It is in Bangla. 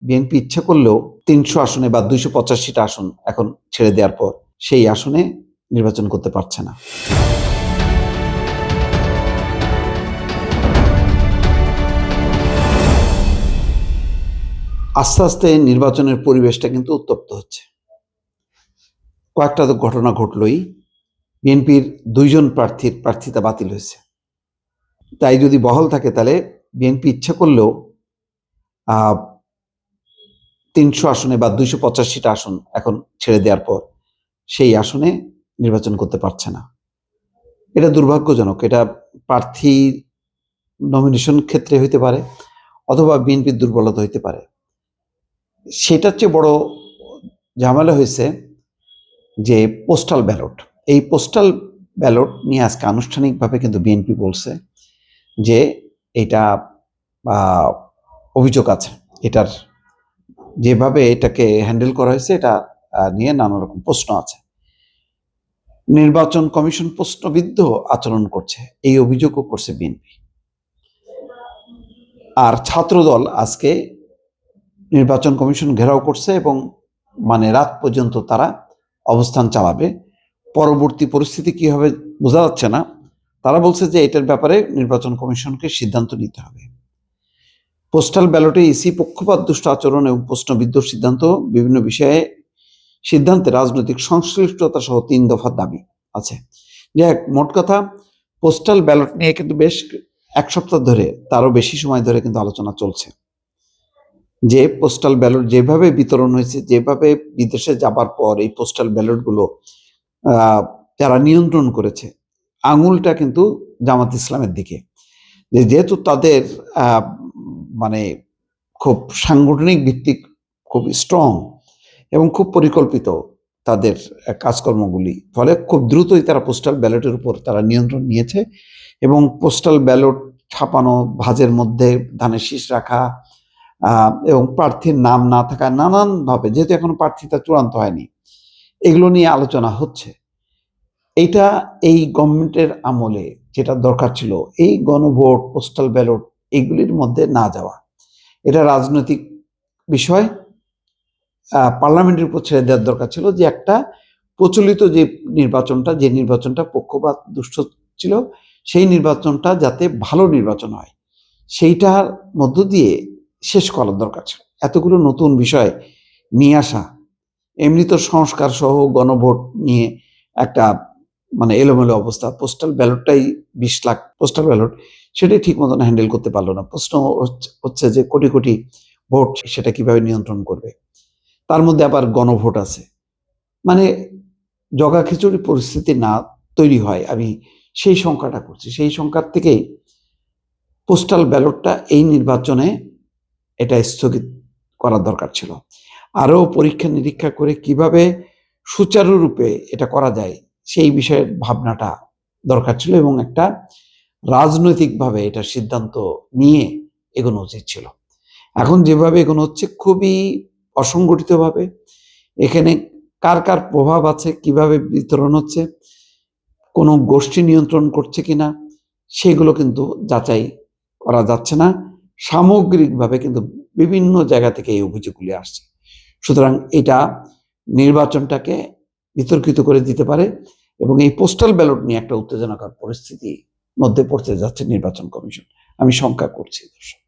বিএনপি ইচ্ছা করলেও ৩০০ আসনে বা ২৮৫টা আসন এখন ছেড়ে দেওয়ার পর সেই আসনে নির্বাচন করতে পারছে না। আস্তে আস্তে নির্বাচনের পরিবেশটা কিন্তু উত্তপ্ত হচ্ছে। কয়েকটা তো ঘটনা ঘটলই। বিএনপির ২ জন প্রার্থীর প্রার্থিতা বাতিল হয়েছে। তাই যদি বহাল থাকে তাহলে বিএনপি ইচ্ছা করলেও ৩০০ আসনে বা ২৮৫টা আসন এখন ছেড়ে দেওয়ার পর সেই আসনে নির্বাচন করতে পারছে না। এটা দুর্ভাগ্যজনক। এটা প্রার্থী নমিনেশন ক্ষেত্রে হইতে পারে অথবা বিএনপির দুর্বলতা হইতে পারে। সেটার চেয়ে বড় ঝামেলা হয়েছে যে পোস্টাল ব্যালট। এই পোস্টাল ব্যালট নিয়ে আজকে আনুষ্ঠানিকভাবে কিন্তু বিএনপি বলছে যে এটা অভিযোগ আছে। এটার যেভাবে এটাকে হ্যান্ডেল করা হয়েছে এটা নিয়ে নানা রকম প্রশ্ন আছে। নির্বাচন কমিশন প্রশ্নবিদ্ধ আচরণ করছে, এই অভিযোগও করছে বিএনপি। আর ছাত্রদল আজকে নির্বাচন কমিশন ঘেরাও করছে এবং রাত পর্যন্ত তারা অবস্থান চালাবে। পরবর্তী পরিস্থিতি কি হবে বোঝা যাচ্ছে না। তারা বলছে যে এটার ব্যাপারে নির্বাচন কমিশনকে সিদ্ধান্ত নিতে হবে। পোস্টাল ব্যালটে ইসি পক্ষপাত দুষ্ট আচরণ এবং প্রশ্নবিদ্ধ সিদ্ধান্ত বিভিন্ন বিষয়ে সিদ্ধান্তে রাজনৈতিক সংশ্লিষ্টতা সহ ৩ দফার দাবি আছে। মোট কথা পোস্টাল ব্যালট নিয়ে কিন্তু বেশ ১ সপ্তাহ ধরে, তারও বেশি সময় ধরে কিন্তু আলোচনা চলছে যে পোস্টাল ব্যালট যেভাবে বিতরণ হয়েছে, যেভাবে বিদেশে যাবার পর এই পোস্টাল ব্যালটগুলো যারা নিয়ন্ত্রণ করেছে, আঙুলটা কিন্তু জামাত ইসলামের দিকে। যেহেতু তাদের খুব সাংগঠনিক ভিত্তিক খুব স্ট্রং এবং খুব পরিকল্পিত তাদের কাজকর্মগুলি, ফলে খুব দ্রুতই তারা পোস্টাল ব্যালটের উপর তারা নিয়ন্ত্রণ নিয়েছে এবং পোস্টাল ব্যালট ছাপানো, ভাঁজের মধ্যে ধানের শীষ রাখা এবং প্রার্থীর নাম না থাকা, নানানভাবে, যেহেতু এখনো প্রার্থীতা চূড়ান্ত হয়নি, এগুলো নিয়ে আলোচনা হচ্ছে। এইটা এই গভর্নমেন্টের আমলে যেটা দরকার ছিল, এই গণভোট, পোস্টাল ব্যালট এগুলির মধ্যে না যাওয়া, এটা রাজনৈতিক বিষয়, পার্লামেন্টের উপর ছেড়ে দেওয়ার দরকার ছিল। যে একটা প্রচলিত যে নির্বাচনটা পক্ষপাত দুষ্ট ছিল, সেই নির্বাচনটা যাতে ভালো নির্বাচন হয় সেইটার মধ্য দিয়ে শেষ করার দরকার ছিল। এতগুলো নতুন বিষয় নিয়ে আসা, এমনি তো সংস্কার সহ গণভোট নিয়ে একটা এলোমেলো অবস্থা। পোস্টাল ব্যালটটাই ২০ লাখ পোস্টাল ব্যালট, সেটাই ঠিক মতন হ্যান্ডেল করতে পারলো না। প্রশ্ন হচ্ছে যে কোটি কোটি ভোট সেটা কিভাবে নিয়ন্ত্রণ করবে। তার মধ্যে আবার গণভোট আছে, জগা খিচুড়ি পরিস্থিতি না তৈরি হয়, আমি সেই সংখ্যাটা করছি। সেই সংখ্যার থেকেই পোস্টাল ব্যালটটা এই নির্বাচনে এটা স্থগিত করার দরকার ছিল। আরও পরীক্ষা নিরীক্ষা করে কিভাবে সুচারুরূপে এটা করা যায় সেই বিষয়ের ভাবনাটা দরকার ছিল এবং একটা রাজনৈতিকভাবে এটা সিদ্ধান্ত নিয়ে এগোনো উচিত ছিল। এখন যেভাবে এগোনো হচ্ছে খুবই অসংগঠিতভাবে, এখানে কার কার প্রভাব আছে, কিভাবে বিতরণ হচ্ছে, কোনো গোষ্ঠী নিয়ন্ত্রণ করছে কিনা সেগুলো কিন্তু যাচাই করা যাচ্ছে না। সামগ্রিকভাবে কিন্তু বিভিন্ন জায়গা থেকে এই অভিযোগগুলি আসছে। সুতরাং এটা নির্বাচনটাকে বিতর্কিত করে দিতে পারে এবং এই পোস্টাল ব্যালট নিয়ে একটা উত্তেজনাকর পরিস্থিতির মধ্যে পড়তে যাচ্ছে নির্বাচন কমিশন। আমি শঙ্কা করছি দর্শক।